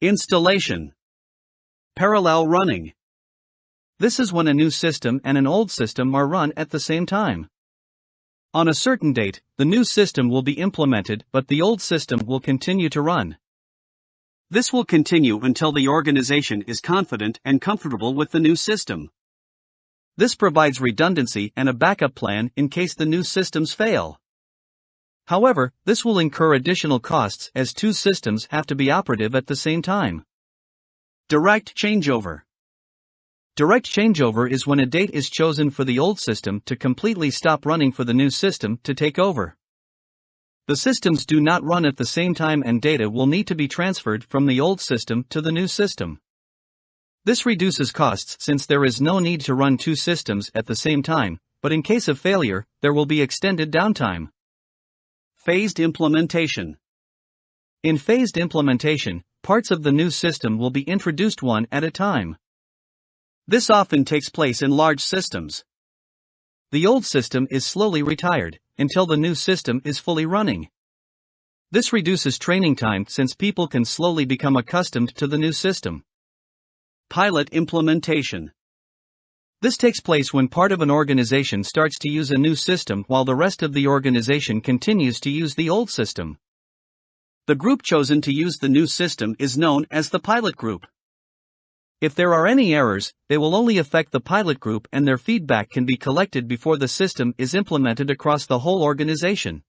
Installation. Parallel running. This is when a new system and an old system are run at the same time. On a certain date, the new system will be implemented, but the old system will continue to run. This will continue until the organization is confident and comfortable with the new system. This provides redundancy and a backup plan in case the new systems fail. However, this will incur additional costs as two systems have to be operative at the same time. Direct changeover. Direct changeover is when a date is chosen for the old system to completely stop running for the new system to take over. The systems do not run at the same time and data will need to be transferred from the old system to the new system. This reduces costs since there is no need to run two systems at the same time, but in case of failure, there will be extended downtime. Phased implementation. In phased implementation, parts of the new system will be introduced one at a time. This often takes place in large systems. The old system is slowly retired until the new system is fully running. This reduces training time since people can slowly become accustomed to the new system. Pilot implementation. This takes place when part of an organization starts to use a new system while the rest of the organization continues to use the old system. The group chosen to use the new system is known as the pilot group. If there are any errors, they will only affect the pilot group and their feedback can be collected before the system is implemented across the whole organization.